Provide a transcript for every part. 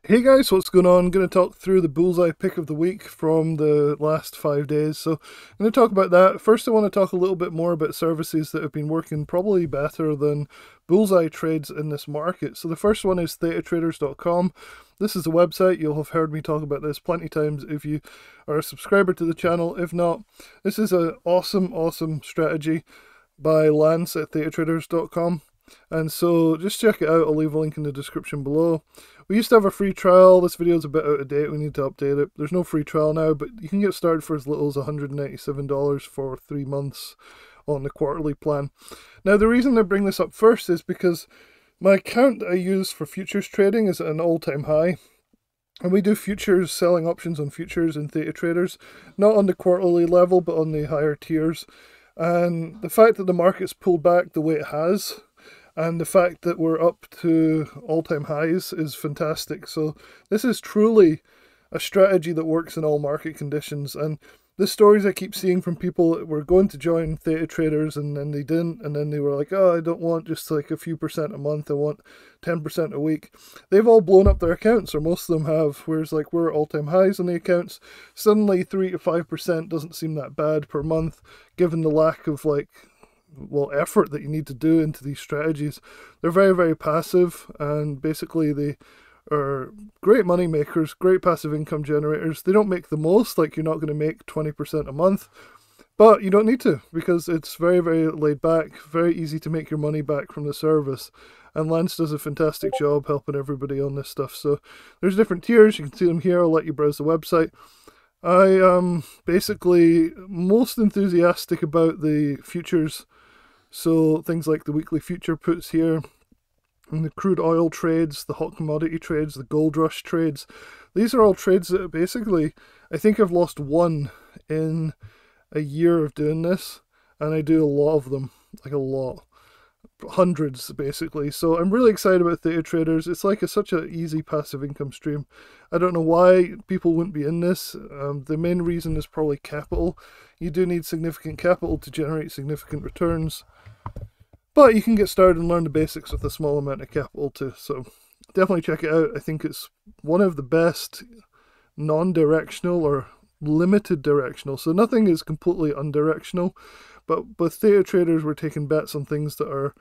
Hey guys, what's going on? I'm going to talk through the Bullseye pick of the week from the last 5 days. So I'm going to talk about that. First, I want to talk a little bit more about services that have been working probably better than Bullseye Trades in this market. So the first one is theattraders.com. This is a website. You'll have heard me talk about this plenty of times if you are a subscriber to the channel. If not, this is an awesome strategy by Lance at theattraders.com. And so just check it out. I'll leave a link in the description below. We used to have a free trial. This video is a bit out of date. We need to update it. There's no free trial now, but you can get started for as little as $197 for 3 months on the quarterly plan. Now, the reason I bring this up first is because my account that I use for futures trading is at an all-time high. And we do futures, selling options on futures in Theat Traders, not on the quarterly level, but on the higher tiers. And the fact that the market's pulled back the way it has, and the fact that we're up to all-time highs is fantastic. So this is truly a strategy that works in all market conditions. And the stories I keep seeing from people that were going to join Theat Traders and then they didn't, and then they were like, oh, I don't want just like a few percent a month, I want 10% a week. They've all blown up their accounts, or most of them have, whereas like we're at all-time highs on the accounts. Suddenly 3 to 5% doesn't seem that bad per month, given the lack of effort that you need to do into these strategies. They're very passive, and basically they are great money makers, great passive income generators. They don't make the most, like you're not going to make 20% a month, but you don't need to, because it's very laid back, very easy to make your money back from the service. And Lance does a fantastic job helping everybody on this stuff. So there's different tiers. You can see them here. I'll let you browse the website. I am basically most enthusiastic about the futures. So things like the weekly future puts here, and the crude oil trades, the hot commodity trades, the gold rush trades. These are all trades that basically, I think I've lost one in a year of doing this, and I do a lot of them, like a lot. Hundreds, basically. So I'm really excited about Theat Traders. It's like such an easy passive income stream. I don't know why people wouldn't be in this. The main reason is probably capital. You do need significant capital to generate significant returns. But you can get started and learn the basics with a small amount of capital too. So definitely check it out. I think it's one of the best non-directional or limited directional. So nothing is completely undirectional. But with Theat Traders, we're taking bets on things that are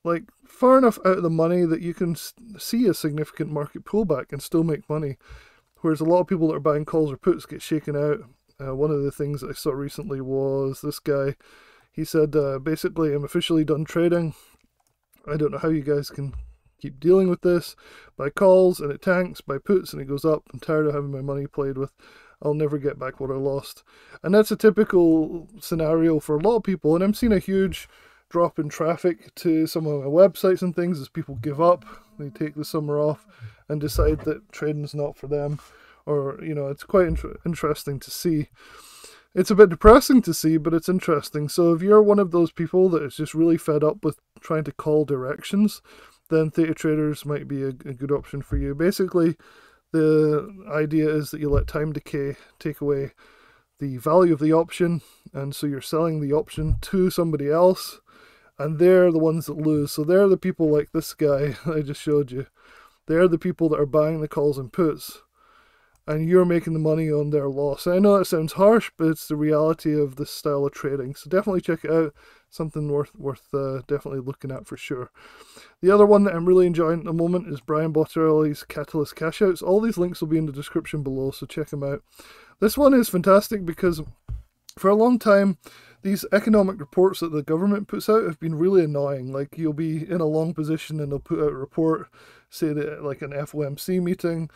like far enough out of the money that you can see a significant market pullback and still make money. Whereas a lot of people that are buying calls or puts get shaken out. One of the things that I saw recently was this guy. He said, basically, I'm officially done trading. I don't know how you guys can keep dealing with this. Buy calls and it tanks, buy puts and it goes up. I'm tired of having my money played with. I'll never get back what I lost. And that's a typical scenario for a lot of people. And I'm seeing a huge drop in traffic to some of my websites and things as people give up. They take the summer off and decide that trading's not for them. Or, it's quite interesting to see. It's a bit depressing to see, but it's interesting. So if you're one of those people that is just really fed up with trying to call directions, then Theat Traders might be a good option for you. Basically, the idea is that you let time decay take away the value of the option, and so you're selling the option to somebody else, and they're the ones that lose. So they're the people like this guy I just showed you. They're the people that are buying the calls and puts, and you're making the money on their loss. And I know it sounds harsh, but it's the reality of this style of trading. So definitely check it out. Something worth definitely looking at for sure. The other one that I'm really enjoying at the moment is Brian Bottarelli's Catalyst Cashouts. All these links will be in the description below, so check them out. This one is fantastic because for a long time, these economic reports that the government puts out have been really annoying. Like, you'll be in a long position and they'll put out a report, say that like an FOMC meeting,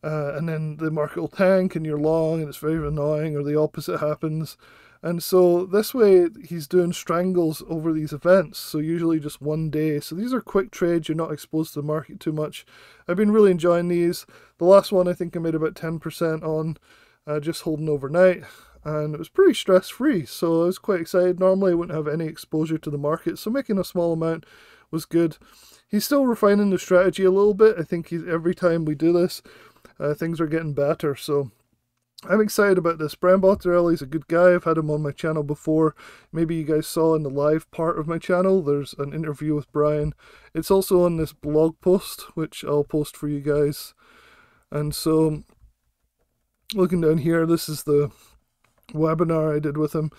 and then the market will tank and you're long and it's very annoying, or the opposite happens. And so this way he's doing strangles over these events, so usually just one day. So these are quick trades, you're not exposed to the market too much. I've been really enjoying these. The last one I think I made about 10% on, just holding overnight, and it was pretty stress-free, so I was quite excited. Normally I wouldn't have any exposure to the market, so making a small amount was good. He's still refining the strategy a little bit. I think every time we do this, things are getting better, so I'm excited about this. Brian Bottarelli's a good guy. I've had him on my channel before. Maybe you guys saw in the live part of my channel, there's an interview with Brian. It's also on this blog post, which I'll post for you guys And so looking down here, this is the webinar I did with him.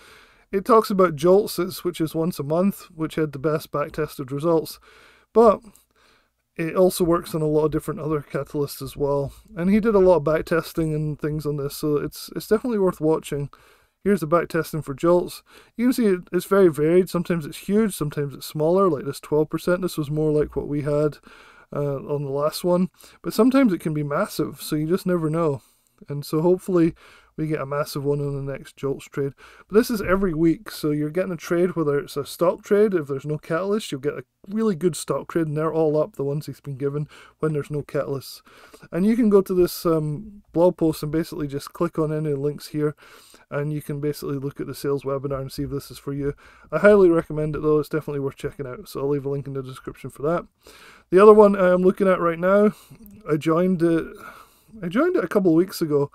It talks about jolts, which is once a month, which had the best back-tested results. But it also works on a lot of different other catalysts as well. And he did a lot of backtesting and things on this, so it's definitely worth watching. Here's the backtesting for jolts. You can see it's very varied. Sometimes it's huge, sometimes it's smaller, like this 12%. This was more like what we had on the last one. But sometimes it can be massive, so you just never know. And so hopefully we get a massive one on the next jolts trade. But this is every week, so you're getting a trade, whether it's a stock trade, if there's no catalyst, you'll get a really good stock trade, and they're all up, the ones he's been given, when there's no catalysts. And you can go to this blog post and basically just click on any links here, and you can basically look at the sales webinar and see if this is for you. I highly recommend it though, it's definitely worth checking out, so I'll leave a link in the description for that. The other one I'm looking at right now, I joined it a couple of weeks ago,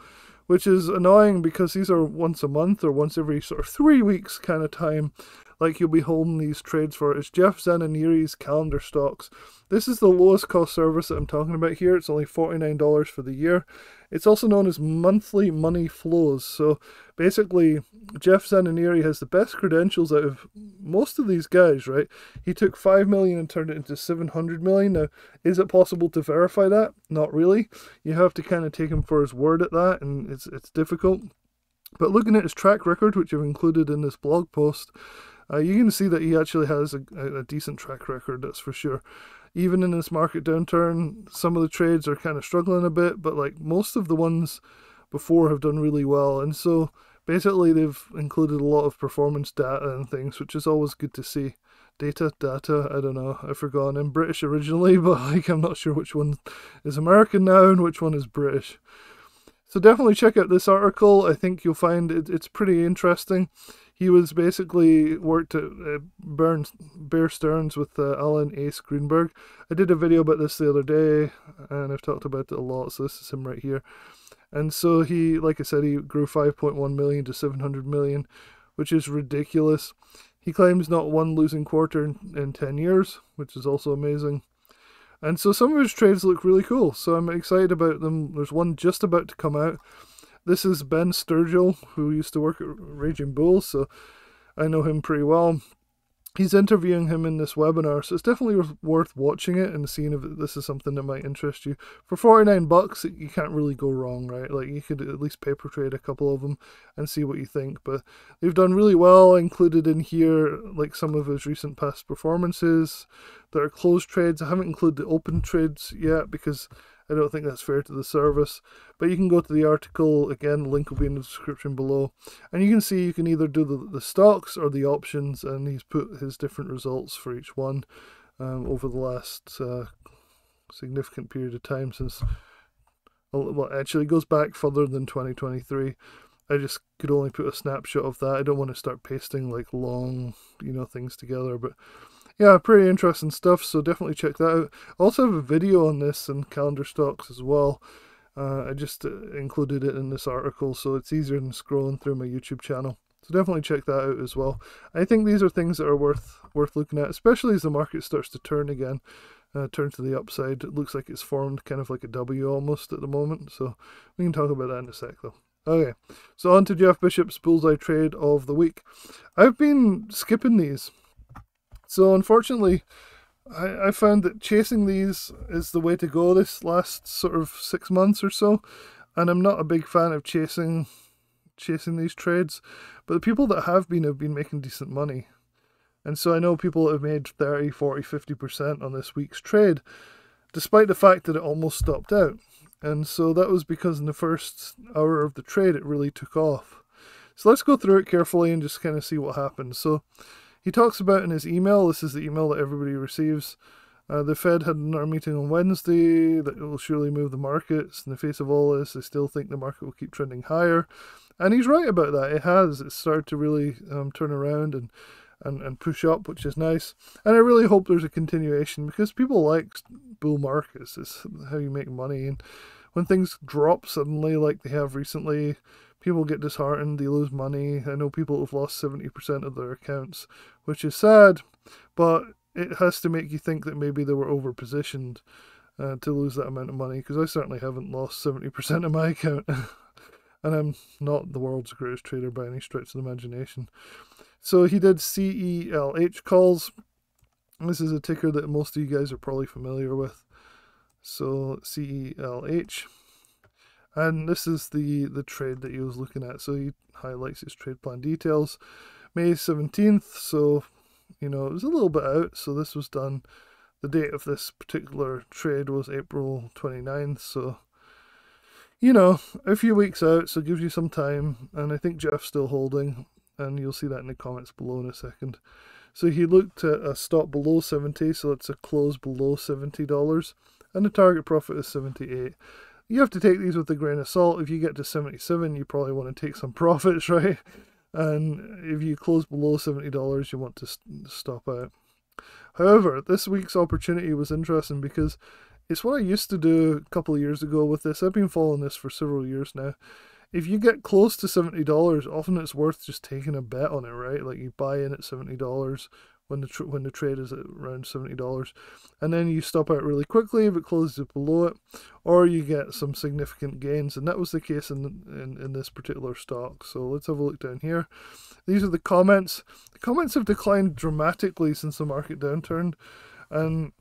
which is annoying because these are once a month or once every sort of 3 weeks kind of time, like you'll be holding these trades for. It's Jeff Zananiri's calendar stocks. This is the lowest cost service that I'm talking about here. It's only $49 for the year. It's also known as monthly money flows. So basically, Jeff Zananiri has the best credentials out of most of these guys, right? He took 5 million and turned it into 700 million. Now, is it possible to verify that? Not really. You have to kind of take him for his word at that, and it's difficult. But looking at his track record, which I've included in this blog post, you can see that he actually has a decent track record, that's for sure. Even in this market downturn, some of the trades are kind of struggling a bit, but like most of the ones before have done really well. And so basically they've included a lot of performance data and things, which is always good to see. Data, I don't know, I've forgotten. I'm British originally, but like I'm not sure which one is American now and which one is British. So definitely check out this article. I think you'll find it's pretty interesting. He was basically worked at Bear Stearns with Alan Ace Greenberg. I did a video about this the other day, and I've talked about it a lot, so this is him right here. And so he, like I said, he grew 5.1 million to 700 million, which is ridiculous. He claims not one losing quarter in 10 years, which is also amazing. And so some of his trades look really cool, so I'm excited about them. There's one just about to come out. This is Ben Sturgill, who used to work at Raging Bulls, so I know him pretty well. He's interviewing him in this webinar, so it's definitely worth watching it and seeing if this is something that might interest you. For $49, you can't really go wrong, right? Like, you could at least paper trade a couple of them and see what you think. But they've done really well. Included in here, like, some of his recent past performances. There are closed trades. I haven't included the open trades yet because I don't think that's fair to the service. But you can go to the article, again, the link will be in the description below. And you can see you can either do the stocks or the options, and he's put his different results for each one over the last significant period of time since, well, actually it goes back further than 2023. I just could only put a snapshot of that. I don't want to start pasting like long, things together, but yeah, pretty interesting stuff, so definitely check that out. I also have a video on this and calendar stocks as well. I just included it in this article, so it's easier than scrolling through my YouTube channel. So definitely check that out as well. I think these are things that are worth looking at, especially as the market starts to turn again, turn to the upside. It looks like it's formed kind of like a W almost at the moment, so we can talk about that in a sec though. Okay, so on to Jeff Bishop's Bullseye Trade of the Week. I've been skipping these. So unfortunately, I found that chasing these is the way to go this last sort of 6 months or so, and I'm not a big fan of chasing these trades, but the people that have been making decent money. And so I know people that have made 30, 40, 50% on this week's trade, despite the fact that it almost stopped out. And so that was because in the first hour of the trade it really took off. So let's go through it carefully and just kind of see what happened. So he talks about in his email, this is the email that everybody receives, the Fed had another meeting on Wednesday that will surely move the markets. In the face of all this, they still think the market will keep trending higher. And he's right about that. It has. It's started to really turn around and push up, which is nice. And I really hope there's a continuation because people like bull markets. It's how you make money. And when things drop suddenly like they have recently, people get disheartened, they lose money. I know people have lost 70% of their accounts, which is sad, but it has to make you think that maybe they were overpositioned. to lose that amount of money, because I certainly haven't lost 70% of my account. And I'm not the world's greatest trader by any stretch of the imagination. So he did CELH calls. This is a ticker that most of you guys are probably familiar with. So CELH. And this is the trade that he was looking at. So he highlights his trade plan details. May 17th, so, you know, it was a little bit out. So this was done, the date of this particular trade was April 29th. So, you know, a few weeks out, so it gives you some time. And I think Jeff's still holding, and you'll see that in the comments below in a second. So he looked at a stop below 70, so it's a close below $70, and the target profit is 78. You have to take these with a grain of salt. If you get to 77, you probably want to take some profits, right? And if you close below $70, you want to stop out. However, this week's opportunity was interesting because it's what I used to do a couple of years ago with this. I've been following this for several years now. If you get close to $70, often it's worth just taking a bet on it, right? Like you buy in at $70 when the trade is at around $70, and then you stop out really quickly if it closes below it, or you get some significant gains. And that was the case in this particular stock. So let's have a look down here. These are the comments. The comments have declined dramatically since the market downturned, and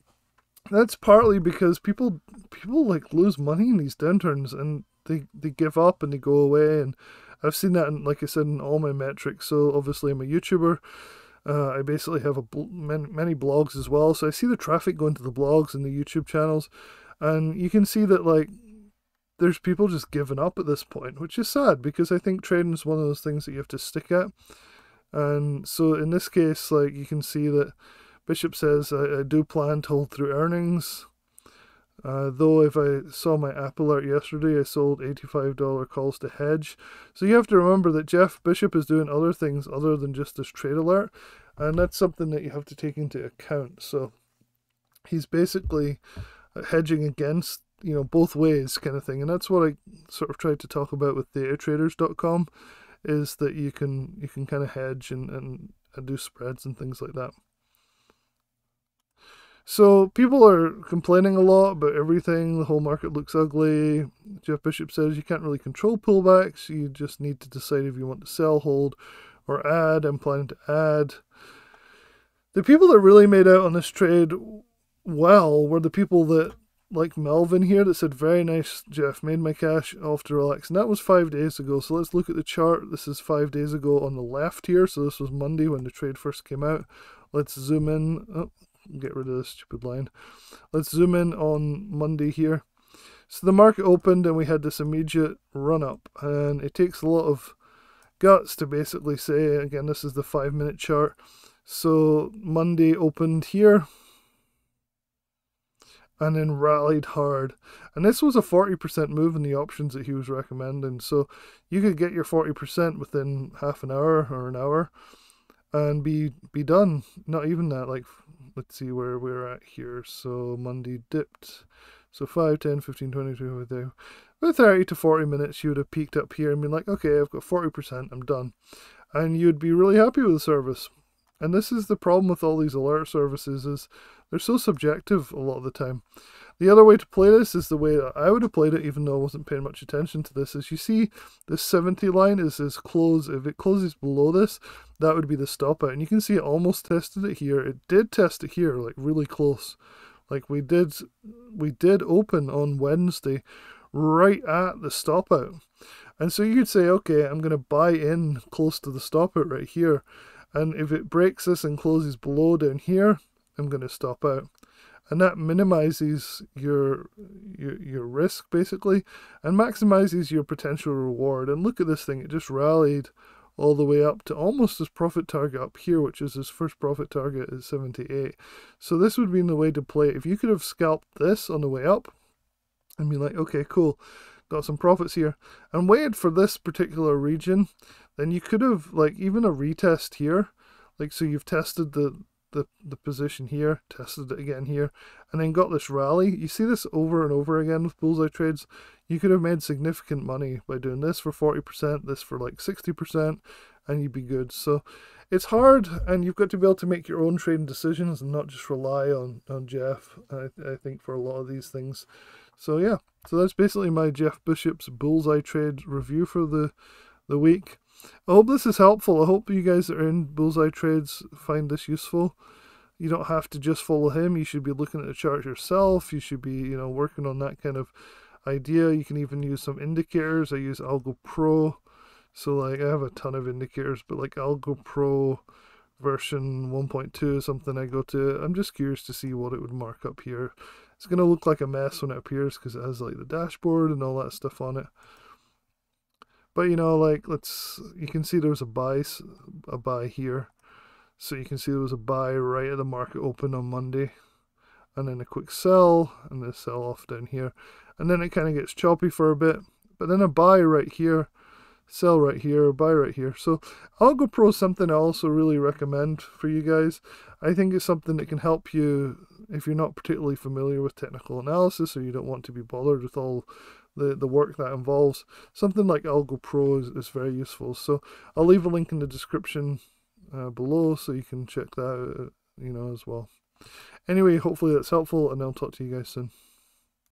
that's partly because people like lose money in these downturns, and they give up and they go away. And I've seen that, like I said, in all my metrics. So obviously I'm a YouTuber. I basically have many blogs as well, so I see the traffic going to the blogs and the YouTube channels, and you can see that like there's people just giving up at this point, which is sad, because I think trading is one of those things that you have to stick at. And so in this case, like you can see that Bishop says, I do plan to hold through earnings. Though if I saw my app alert yesterday, I sold $85 calls to hedge. So you have to remember that Jeff Bishop is doing other things other than just this trade alert. And that's something that you have to take into account. So he's basically hedging against, you know, both ways kind of thing. And that's what I sort of tried to talk about with theattraders.com, is that you can kind of hedge and do spreads and things like that. So people are complaining a lot about everything. The whole market looks ugly. Jeff Bishop says you can't really control pullbacks. You just need to decide if you want to sell, hold, or add. I'm planning to add. The people that really made out on this trade well were the people that, like Melvin here, that said, very nice, Jeff, made my cash off to relax. And that was 5 days ago. So let's look at the chart. This is 5 days ago on the left here. So this was Monday when the trade first came out. Let's zoom in. Oh, get rid of this stupid line. Let's zoom in on Monday here. So the market opened and we had this immediate run up, and it takes a lot of guts to basically say, again, this is the 5-minute chart. So Monday opened here and then rallied hard, and this was a 40% move in the options that he was recommending. So you could get your 40% within half an hour or an hour and be done. Not even that. Like, let's see where we're at here. So Monday dipped. So 5, 10, 15, 20, 25, about 30 to 40 minutes, you would have peaked up here and been like, okay, I've got 40%, I'm done. And you'd be really happy with the service. And this is the problem with all these alert services, is they're so subjective a lot of the time. The other way to play this is the way that I would have played it, even though I wasn't paying much attention to this, is you see this 70 line is this close. If it closes below this, that would be the stop out. And you can see it almost tested it here. It did test it here, like really close. Like we did open on Wednesday right at the stop out. And so you could say, okay, I'm going to buy in close to the stop out right here. And if it breaks this and closes below down here, I'm going to stop out. And that minimizes your risk, basically, and maximizes your potential reward. And look at this thing. It just rallied all the way up to almost his profit target up here, which is his first profit target is 78. So this would be the way to play it. If you could have scalped this on the way up and be like, okay, cool, got some profits here, and waited for this particular region, then you could have, like, even a retest here. Like, so you've tested the position here, tested it again here, and then got this rally. You see this over and over again with Bullseye Trades. You could have made significant money by doing this for 40%, this for like 60%, and you'd be good. So it's hard, and you've got to be able to make your own trading decisions and not just rely on Jeff, I think, for a lot of these things. So yeah, so that's basically my Jeff Bishop's Bullseye Trade review for the week. I hope this is helpful. I hope you guys that are in Bullseye Trades find this useful. You don't have to just follow him. You should be looking at the chart yourself. You should be, you know, working on that kind of idea. You can even use some indicators. I use Algo Pro. So like I have a ton of indicators, but like Algo Pro version 1.2 is something I go to. I'm just curious to see what it would mark up here. It's going to look like a mess when it appears because it has like the dashboard and all that stuff on it. But you know, like you can see there's a buy here. So you can see there was a buy right at the market open on Monday, and then a quick sell, and the sell off down here, and then it kind of gets choppy for a bit, but then a buy right here, sell right here, buy right here. So Algo Pro is something I also really recommend for you guys. I think it's something that can help you if you're not particularly familiar with technical analysis, or you don't want to be bothered with all the work that involves. Something like Algo Pro is very useful. So I'll leave a link in the description below so you can check that out, you know, as well. Anyway, hopefully that's helpful, and I'll talk to you guys soon.